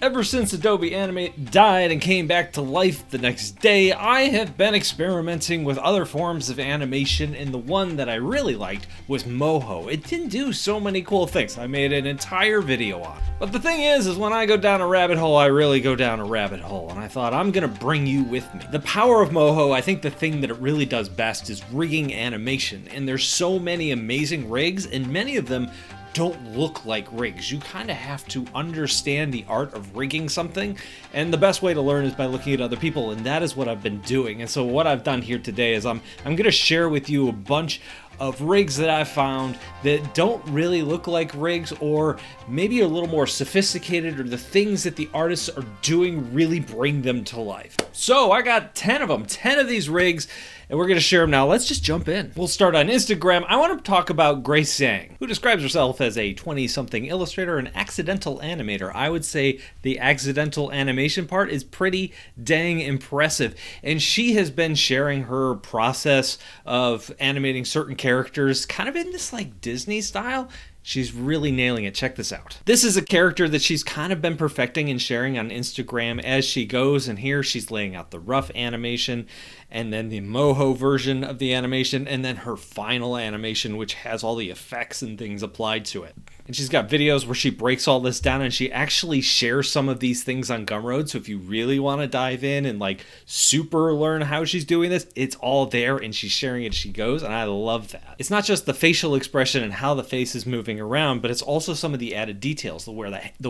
Ever since Adobe Animate died and came back to life the next day, I have been experimenting with other forms of animation, and the one that I really liked was MOHO. It didn't do so many cool things. I made an entire video on it. But the thing is when I go down a rabbit hole, I really go down a rabbit hole, and I thought I'm gonna bring you with me. The power of MOHO, I think the thing that it really does best is rigging animation, and there's so many amazing rigs, and many of them don't look like rigs. You kind of have to understand the art of rigging something, and the best way to learn is by looking at other people, and that is what I've been doing. And so what I've done here today is I'm going to share with you a bunch of rigs that I found that don't really look like rigs, or maybe a little more sophisticated, or the things that the artists are doing really bring them to life. So I got 10 of them, 10 of these rigs, and we're going to share them now. Let's just jump in. We'll start on Instagram. I want to talk about Grace Zhang, who describes herself as a 20-something illustrator and accidental animator. I would say the accidental animation part is pretty dang impressive, and she has been sharing her process of animating certain characters kind of in this like Disney style. She's really nailing it. Check this out. This is a character that she's kind of been perfecting and sharing on Instagram as she goes, and here she's laying out the rough animation, and then the MOHO version of the animation, and then her final animation, which has all the effects and things applied to it. And she's got videos where she breaks all this down, and she actually shares some of these things on Gumroad, so if you really want to dive in and like super learn how she's doing this, it's all there, and she's sharing it as she goes, and I love that. It's not just the facial expression and how the face is moving around, but it's also some of the added details, the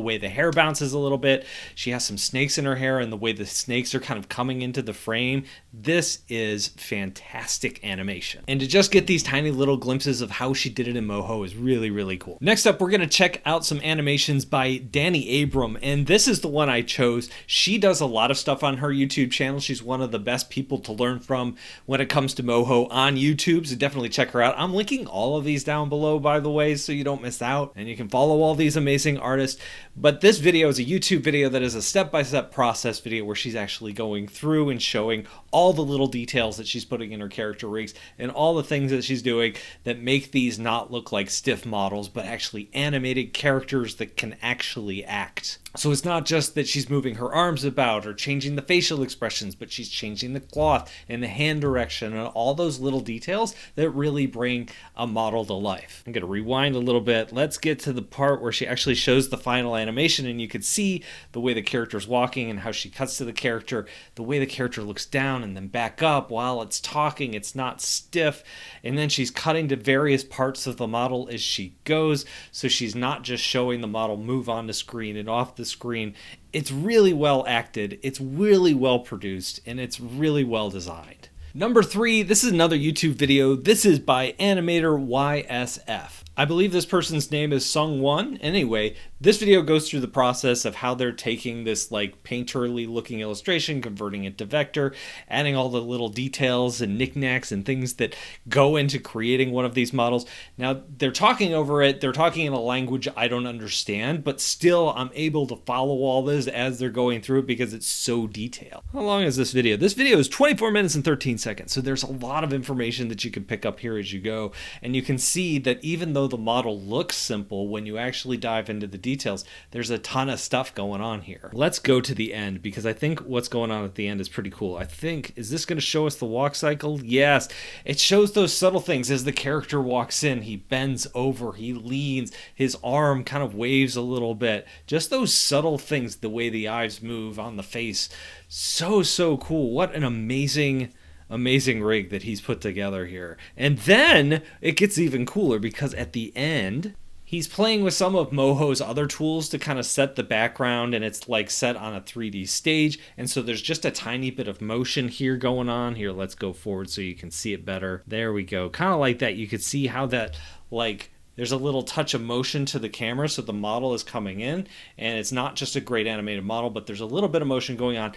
way the hair bounces a little bit. She has some snakes in her hair, and the way the snakes are kind of coming into the frame. This is fantastic animation, and to just get these tiny little glimpses of how she did it in MOHO is really, really cool. Next up, we're going to check out some animations by Dani Abram, and this is the one I chose. She does a lot of stuff on her YouTube channel. She's one of the best people to learn from when it comes to MOHO on YouTube, so definitely check her out. I'm linking all of these down below, by the way, so you don't miss out, and you can follow all these amazing artists. But this video is a YouTube video that is a step-by-step process video where she's actually going through and showing all the little details that she's putting in her character rigs and all the things that she's doing that make these not look like stiff models, but actually animated characters that can actually act. So it's not just that she's moving her arms about or changing the facial expressions, but she's changing the cloth and the hand direction and all those little details that really bring a model to life. I'm going to rewind a little bit. Let's get to the part where she actually shows the final animation, and you can see the way the character's walking and how she cuts to the character, the way the character looks down and then back up while it's talking. It's not stiff, and then she's cutting to various parts of the model as she goes, so she's not just showing the model move on the screen and off the screen. It's really well acted, it's really well produced, and it's really well designed. Number 3, this is another YouTube video. This is by AnimatorYSW. I believe this person's name is Sung1. Anyway, this video goes through the process of how they're taking this like painterly looking illustration, converting it to vector, adding all the little details and knickknacks and things that go into creating one of these models. Now, they're talking over it. They're talking in a language I don't understand, but still I'm able to follow all this as they're going through it because it's so detailed. How long is this video? This video is 24 minutes and 13 seconds. So there's a lot of information that you can pick up here as you go. And you can see that even though the model looks simple, when you actually dive into the details, there's a ton of stuff going on here. Let's go to the end, because I think what's going on at the end is pretty cool. I think, is this going to show us the walk cycle? Yes, it shows those subtle things. As the character walks in, he bends over, he leans, his arm kind of waves a little bit. Just those subtle things, the way the eyes move on the face. So cool. What an amazing rig that he's put together here. And then it gets even cooler, because at the end he's playing with some of MOHO's other tools to kind of set the background, and it's like set on a 3D stage, and so there's just a tiny bit of motion here going on. Here, let's go forward so you can see it better. There we go. Kind of like that. You could see how that, like, there's a little touch of motion to the camera, so the model is coming in, and it's not just a great animated model, but there's a little bit of motion going on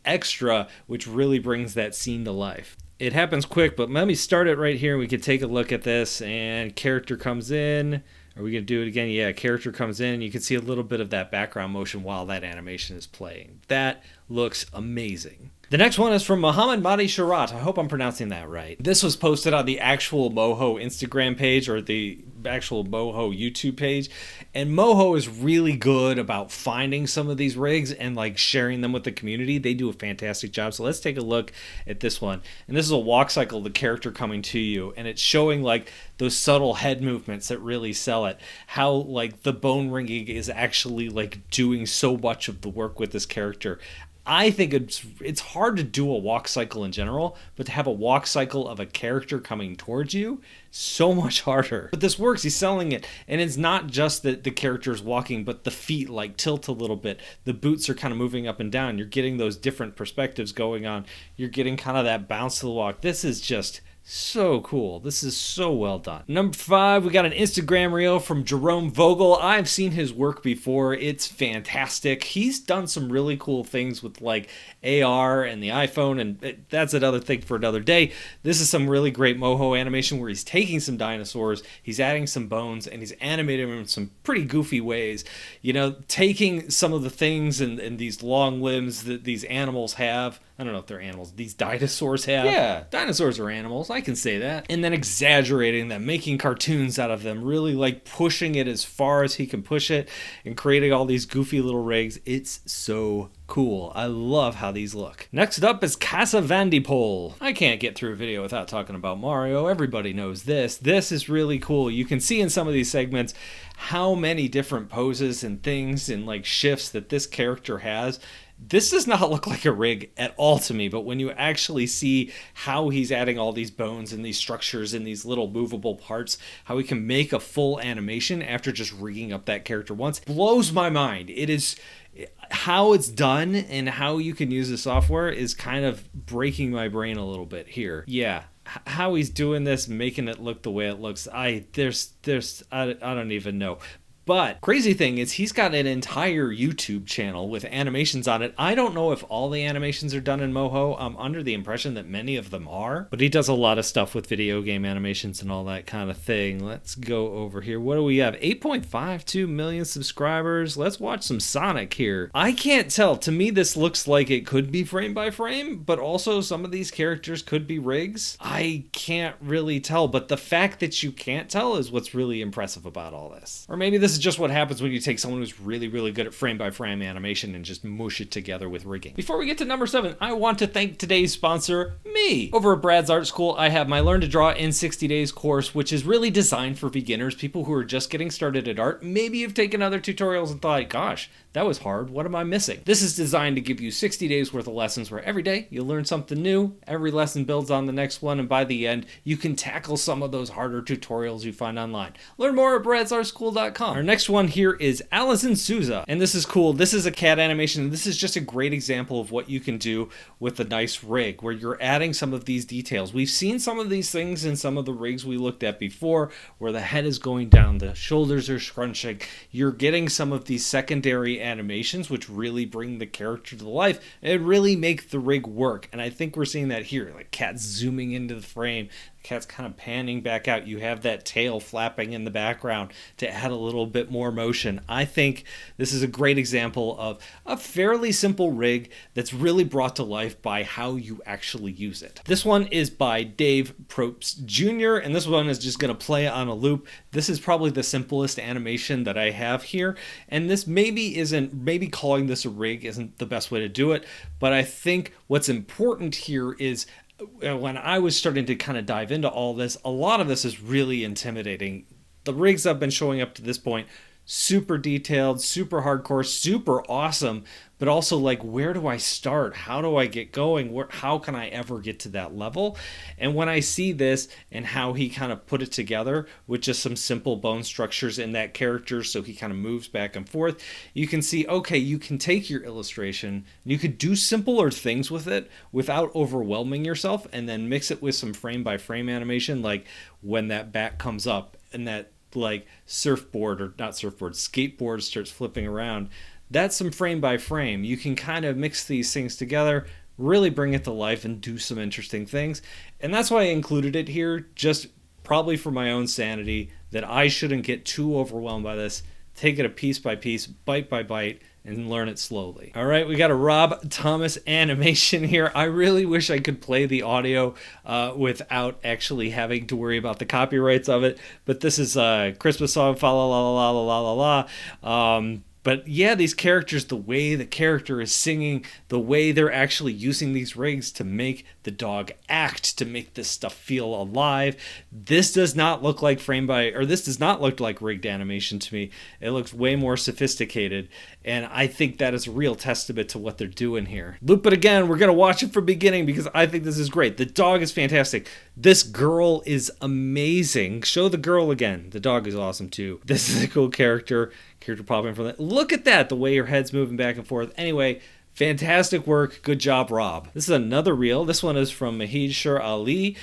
extra, which really brings that scene to life. It happens quick, but let me start it right here, and we can take a look at this. And character comes in. Are we going to do it again? Yeah, character comes in. You can see a little bit of that background motion while that animation is playing. That looks amazing. The next one is from Mohamad Shariat. I hope I'm pronouncing that right. This was posted on the actual MOHO Instagram page or the actual MOHO YouTube page. And MOHO is really good about finding some of these rigs and like sharing them with the community. They do a fantastic job. So let's take a look at this one. And this is a walk cycle, the character coming to you. And it's showing like those subtle head movements that really sell it. How like the bone ringing is actually like doing so much of the work with this character. I think it's hard to do a walk cycle in general, but to have a walk cycle of a character coming towards you, so much harder. But this works, he's selling it, and it's not just that the character is walking, but the feet like tilt a little bit. The boots are kind of moving up and down. You're getting those different perspectives going on. You're getting kind of that bounce to the walk. This is just so cool. This is so well done. Number 5, we got an Instagram reel from Jarom Vogel. I've seen his work before. It's fantastic. He's done some really cool things with like AR and the iPhone, and that's another thing for another day. This is some really great MOHO animation where he's taking some dinosaurs, he's adding some bones, and he's animating them in some pretty goofy ways. You know, taking some of the things and these long limbs that these animals have. I don't know if they're animals. These dinosaurs have. Yeah, dinosaurs are animals. I can say that. And then exaggerating them, making cartoons out of them, really like pushing it as far as he can push it and creating all these goofy little rigs. It's so cool. I love how these look. Next up is Cas Van De Pol. I can't get through a video without talking about Mario. Everybody knows this. This is really cool. You can see in some of these segments how many different poses and things and like shifts that this character has. This does not look like a rig at all to me, but when you actually see how he's adding all these bones and these structures and these little movable parts, how he can make a full animation after just rigging up that character once, blows my mind. It is how it's done and how you can use the software is kind of breaking my brain a little bit here. Yeah. How he's doing this, making it look the way it looks, I don't even know. But crazy thing is he's got an entire YouTube channel with animations on it. I don't know if all the animations are done in MOHO. I'm under the impression that many of them are. But he does a lot of stuff with video game animations and all that kind of thing. Let's go over here. What do we have? 8.52 million subscribers. Let's watch some Sonic here. I can't tell. To me, this looks like it could be frame by frame, but also some of these characters could be rigs. I can't really tell, but the fact that you can't tell is what's really impressive about all this. Or maybe this is just what happens when you take someone who's really, really good at frame by frame animation and just mush it together with rigging. Before we get to number 7, I want to thank today's sponsor, me. Over at Brad's Art School, I have my Learn to Draw in 60 Days course, which is really designed for beginners, people who are just getting started at art. Maybe you've taken other tutorials and thought, gosh, that was hard. What am I missing? This is designed to give you 60 days worth of lessons where every day you learn something new, every lesson builds on the next one, and by the end, you can tackle some of those harder tutorials you find online. Learn more at bradsartschool.com. Our next one here is Alisson Sousa, and this is cool. This is a cat animation, and this is just a great example of what you can do with a nice rig, where you're adding some of these details. We've seen some of these things in some of the rigs we looked at before, where the head is going down, the shoulders are scrunching. You're getting some of these secondary animations which really bring the character to life and really make the rig work, and I think we're seeing that here, like cat zooming into the frame, cat's kind of panning back out. You have that tail flapping in the background to add a little bit more motion. I think this is a great example of a fairly simple rig that's really brought to life by how you actually use it. This one is by Dave Probst Jr., and this one is just going to play on a loop. This is probably the simplest animation that I have here, and this maybe calling this a rig isn't the best way to do it, but I think what's important here is when I was starting to kind of dive into all this, a lot of this is really intimidating. The rigs I've been showing up to this point, super detailed, super hardcore, super awesome, but also like, where do I start? How do I get going? How can I ever get to that level? And when I see this and how he kind of put it together with just some simple bone structures in that character, so he kind of moves back and forth, you can see, okay, you can take your illustration and you could do simpler things with it without overwhelming yourself, and then mix it with some frame by frame animation, like when that back comes up and that like skateboard starts flipping around. That's some frame by frame. You can kind of mix these things together, really bring it to life and do some interesting things. And that's why I included it here, just probably for my own sanity, that I shouldn't get too overwhelmed by this. Take it a piece by piece, bite by bite, and learn it slowly. All right, we got a Rob Thomas animation here. I really wish I could play the audio without actually having to worry about the copyrights of it, but this is a Christmas song, fa la la la la la la la. But yeah, these characters, the way the character is singing, the way they're actually using these rigs to make the dog act, to make this stuff feel alive. This does not look like this does not look like rigged animation to me. It looks way more sophisticated, and I think that is a real testament to what they're doing here. Loop it again. We're going to watch it from the beginning because I think this is great. The dog is fantastic. This girl is amazing. Show the girl again. The dog is awesome too. This is a cool character popping from that. Look at that, the way your head's moving back and forth. Anyway, fantastic work. Good job, Rob. This is another reel. This one is from Majid ShirAli.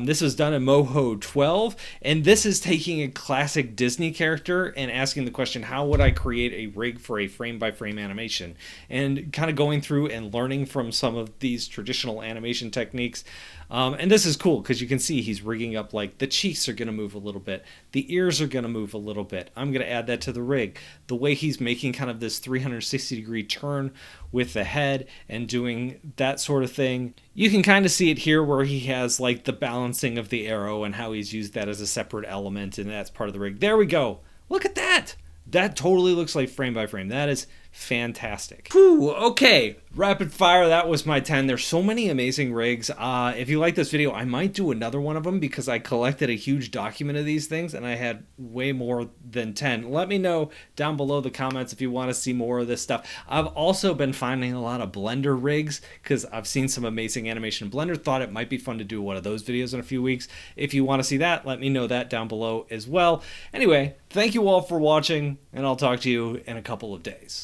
This was done in MOHO 12, and this is taking a classic Disney character and asking the question, how would I create a rig for a frame-by-frame animation? And kind of going through and learning from some of these traditional animation techniques. And this is cool because you can see he's rigging up, like, the cheeks are going to move a little bit. The ears are going to move a little bit. I'm going to add that to the rig. The way he's making kind of this 360-degree turn with the head and doing that sort of thing. You can kind of see it here where he has, like, the balancing of the arrow and how he's used that as a separate element, and that's part of the rig. There we go. Look at that. That totally looks like frame by frame. That is fantastic. Whew, okay, rapid fire. That was my 10. There's so many amazing rigs. If you like this video, I might do another one of them because I collected a huge document of these things and I had way more than 10. Let me know down below the comments if you want to see more of this stuff. I've also been finding a lot of Blender rigs because I've seen some amazing animation in Blender. Thought it might be fun to do one of those videos in a few weeks. If you want to see that, let me know that down below as well. Anyway, thank you all for watching, and I'll talk to you in a couple of days.